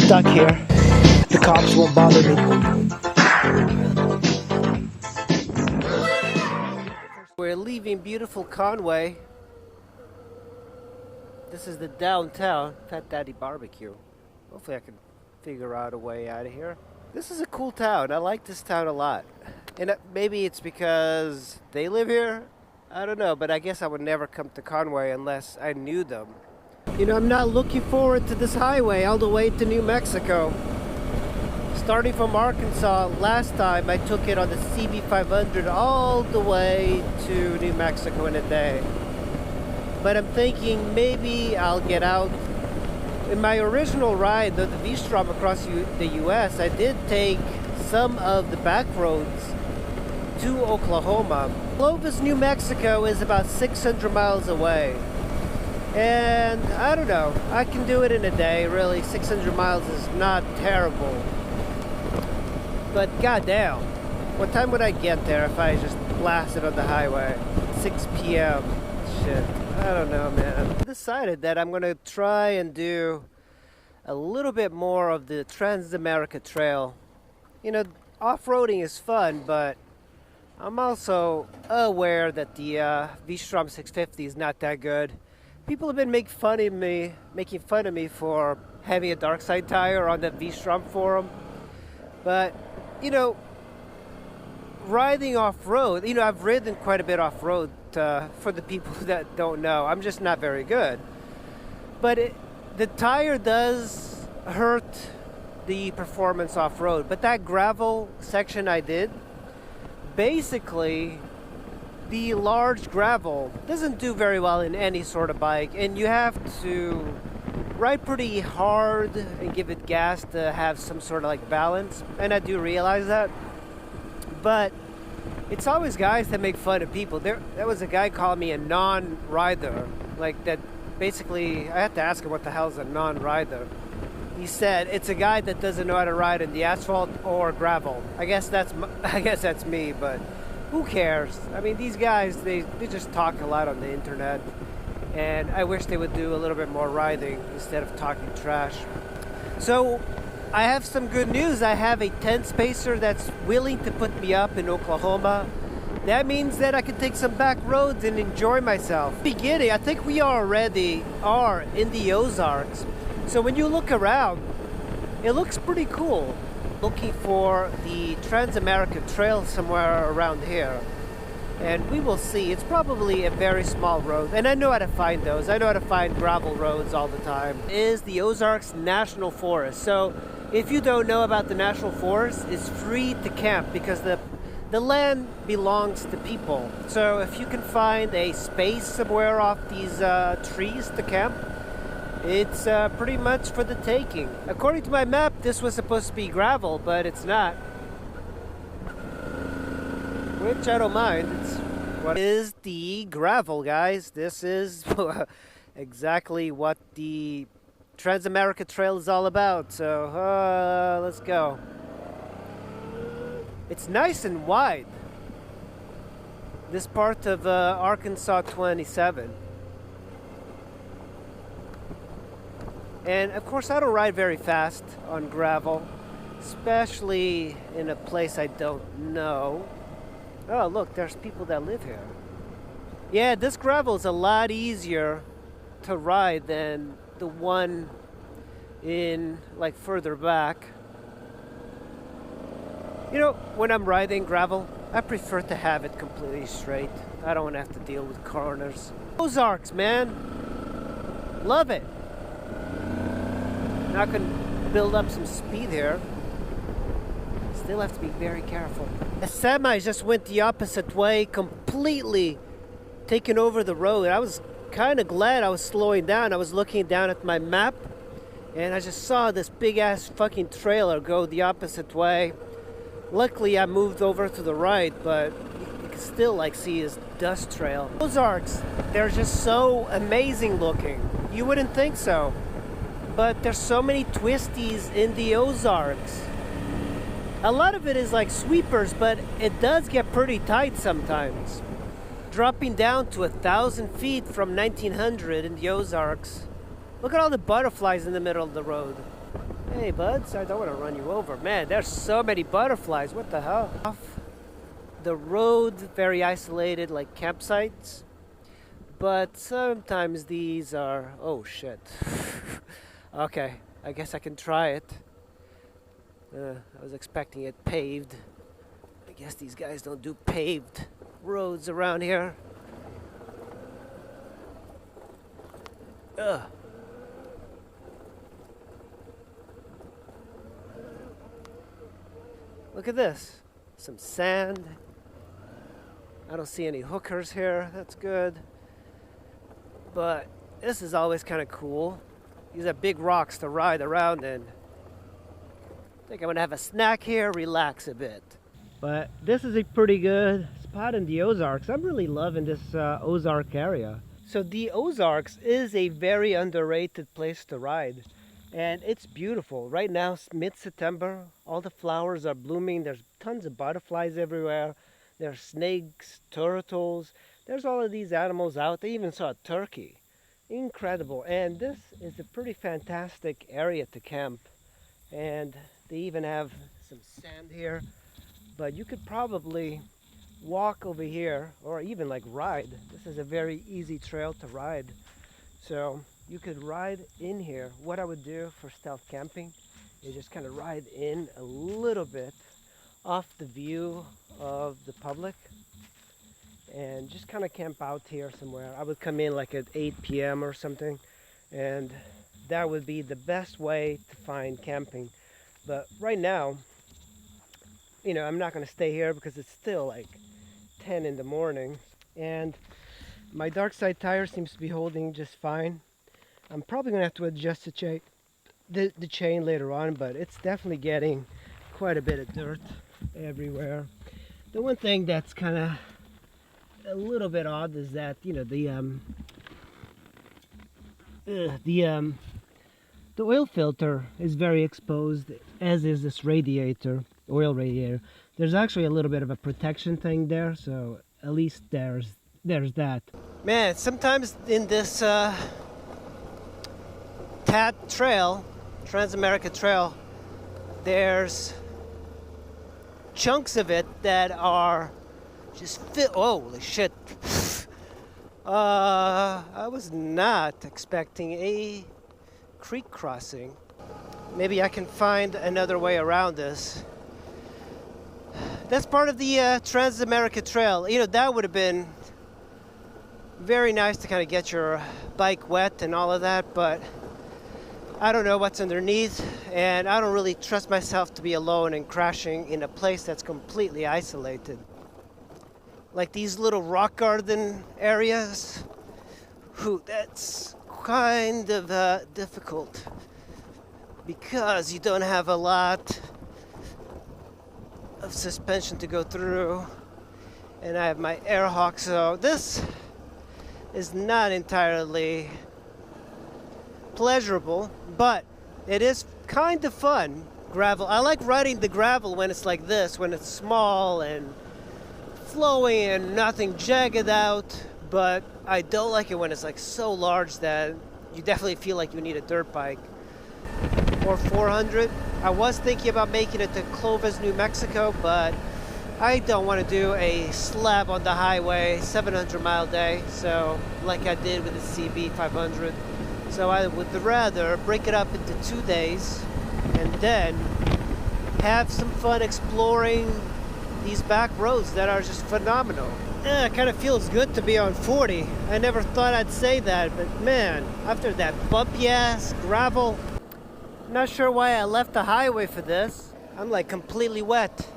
stuck here. The cops won't bother me. We're leaving beautiful Conway. This is the downtown Fat Daddy Barbecue. Hopefully I can figure out a way out of here. This is a cool town. I like this town a lot. And maybe it's because they live here. I don't know, but I guess I would never come to Conway unless I knew them. You know, I'm not looking forward to this highway all the way to New Mexico. Starting from Arkansas, last time I took it on the CB500 all the way to New Mexico in a day. But I'm thinking maybe I'll get out. In my original ride, the v-strom across the US, I did take some of the back roads to Oklahoma. Clovis, New Mexico is about 600 miles away. And I don't know, I can do it in a day, really. 600 miles is not terrible. But goddamn, what time would I get there if I just blasted on the highway? 6 p.m. Shit, I don't know, man. I decided that I'm gonna try and do a little bit more of the Trans-America Trail. You know, off-roading is fun, but I'm also aware that the v-strom 650 is not that good. People have been making fun of me for having a dark side tire on that v-strom forum. But, you know, riding off-road, you know, I've ridden quite a bit off-road for the people that don't know. I'm just not very good. But the tire does hurt the performance off-road. But that gravel section I did, basically, the large gravel doesn't do very well in any sort of bike, and you have to ride pretty hard and give it gas to have some sort of like balance, and I do realize that. But it's always guys that make fun of people. There was a guy calling me a non-rider, like that. Basically, I had to ask him what the hell is a non-rider. He said it's a guy that doesn't know how to ride in the asphalt or gravel. I guess that's me, but who cares? I mean, these guys, they just talk a lot on the internet, and I wish they would do a little bit more riding instead of talking trash. So I have some good news. I have a 10 spacer that's willing to put me up in Oklahoma. That means that I can take some back roads and enjoy myself. Beginning, I think we already are in the Ozarks. So when you look around, it looks pretty cool. Looking for the Trans-America Trail somewhere around here. And we will see. It's probably a very small road. And I know how to find those. I know how to find gravel roads all the time. It is the Ozarks National Forest. So if you don't know about the National Forest, it's free to camp because the land belongs to people. So if you can find a space somewhere off these trees to camp, it's pretty much for the taking. According to my map, this was supposed to be gravel, but it's not. Which I don't mind. It's what is the gravel, guys. This is exactly what the Trans-America Trail is all about. So let's go. It's nice and wide. This part of Arkansas 27. And of course I don't ride very fast on gravel, especially in a place I don't know. Oh look, there's people that live here. Yeah, this gravel is a lot easier to ride than the one in like further back. You know, when I'm riding gravel, I prefer to have it completely straight. I don't want to have to deal with corners. Ozarks, man. Love it. Now I can build up some speed here. Still have to be very careful. The semi just went the opposite way, completely taking over the road. I was kind of glad I was slowing down. I was looking down at my map, and I just saw this big-ass fucking trailer go the opposite way. Luckily, I moved over to the right, but you can still like see his dust trail. Ozarks, they're just so amazing looking. You wouldn't think so. But there's so many twisties in the Ozarks. A lot of it is like sweepers, but it does get pretty tight sometimes. Dropping down to 1,000 feet from 1900 in the Ozarks. Look at all the butterflies in the middle of the road. Hey, buds, I don't want to run you over. Man, there's so many butterflies. What the hell? Off the road, very isolated, like campsites. But sometimes these are... Oh, shit. Okay, I guess I can try it. I was expecting it paved. I guess these guys don't do paved roads around here. Ugh. Look at this. Some sand. I don't see any hookers here. That's good. But this is always kind of cool. These are big rocks to ride around in. I think I'm gonna have a snack here, relax a bit. But this is a pretty good spot in the Ozarks. I'm really loving this Ozark area. So the Ozarks is a very underrated place to ride. And it's beautiful. Right now, it's mid-September. All the flowers are blooming. There's tons of butterflies everywhere. There's snakes, turtles. There's all of these animals out. They even saw a turkey. Incredible. And this is a pretty fantastic area to camp. And they even have some sand here. But you could probably walk over here or even like ride. This is a very easy trail to ride. So you could ride in here. What I would do for stealth camping is just kind of ride in a little bit off the view of the public and just kind of camp out here somewhere. I would come in like at 8 p.m. or something, and that would be the best way to find camping. But right now, you know, I'm not going to stay here because it's still like 10 in the morning, and my dark side tire seems to be holding just fine. I'm probably going to have to adjust the chain later on, but it's definitely getting quite a bit of dirt everywhere. The one thing that's kind of a little bit odd is that, you know, the oil filter is very exposed, as is this radiator, oil radiator. There's actually a little bit of a protection thing there, so at least there's that. Man, sometimes in this TAT trail, Trans-America Trail, there's chunks of it that are just holy shit. I was not expecting a creek crossing. Maybe I can find another way around this. That's part of the Trans-America Trail. You know, that would have been very nice to kind of get your bike wet and all of that, but I don't know what's underneath, and I don't really trust myself to be alone and crashing in a place that's completely isolated. Like these little rock garden areas, that's kind of difficult because you don't have a lot of suspension to go through, and I have my air hawk, so this is not entirely pleasurable, but it is kind of fun. Gravel. I like riding the gravel when it's like this, when it's small and flowing and nothing jagged out, but I don't like it when it's like so large that you definitely feel like you need a dirt bike. Or 400. I was thinking about making it to Clovis, New Mexico, but I don't want to do a slab on the highway 700-mile day, so like I did with the CB 500. So I would rather break it up into 2 days and then have some fun exploring these back roads that are just phenomenal. It kind of feels good to be on 40. I never thought I'd say that, but man, after that bumpy ass gravel, I'm not sure why I left the highway for this. I'm like completely wet.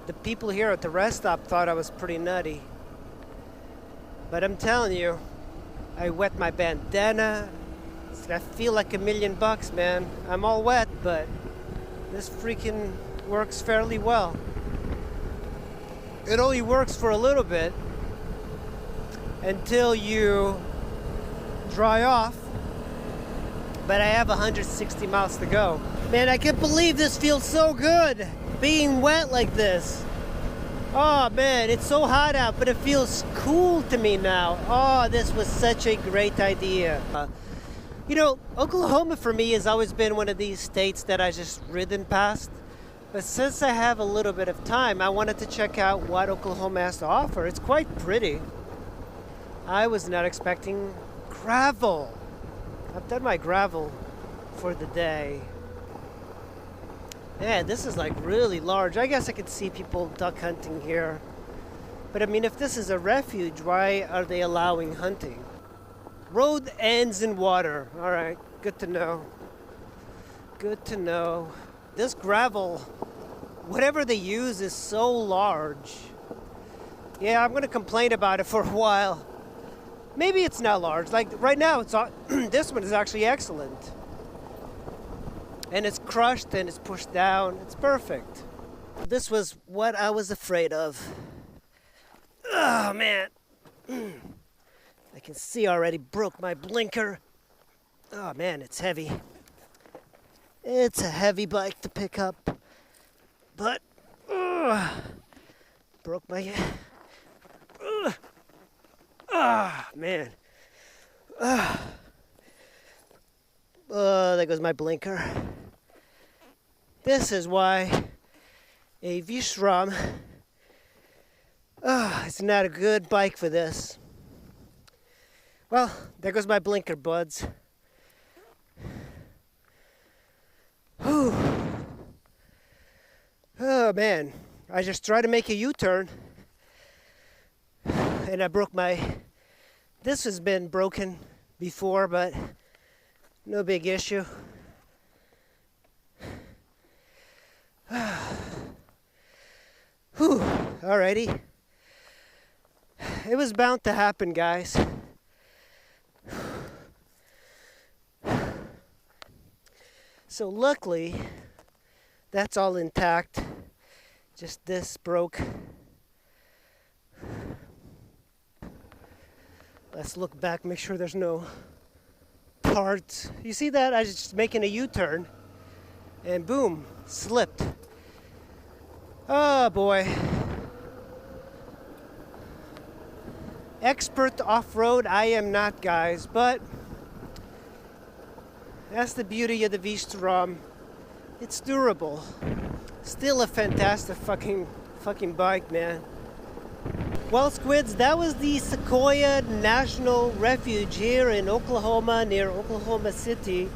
The people here at the rest stop thought I was pretty nutty. But I'm telling you, I wet my bandana. I feel like $1 million, man. I'm all wet, but this freaking works fairly well. It only works for a little bit until you dry off. But I have 160 miles to go. Man, I can't believe this feels so good, being wet like this. Oh man, it's so hot out, but it feels cool to me now. Oh, this was such a great idea. You know, Oklahoma for me has always been one of these states that I just ridden past. But since I have a little bit of time, I wanted to check out what Oklahoma has to offer. It's quite pretty. I was not expecting gravel. I've done my gravel for the day. Man, this is like really large. I guess I could see people duck hunting here. But I mean, if this is a refuge, why are they allowing hunting? Road ends in water. All right, good to know. Good to know. This gravel, whatever they use, is so large. Yeah, I'm gonna complain about it for a while. Maybe it's not large. Like right now, it's this one is actually excellent. And it's crushed and it's pushed down. It's perfect. This was what I was afraid of. Oh man. I can see already broke my blinker. Oh man, it's heavy. It's a heavy bike to pick up. But broke my man. There goes my blinker. This is why a v-strom it's not a good bike for this. Well, there goes my blinker, buds. Whew. Oh man, I just tried to make a U-turn and I broke my... This has been broken before, but no big issue. Whew, alrighty. It was bound to happen, guys. So luckily, that's all intact. Just this broke. Let's look back, make sure there's no parts. You see that? I was just making a U-turn and boom, slipped. Oh boy. Expert off-road, I am not, guys, but that's the beauty of the v-strom. It's durable. Still a fantastic fucking bike, man. Well, squids, that was the Sequoia National Refuge here in Oklahoma, near Oklahoma City.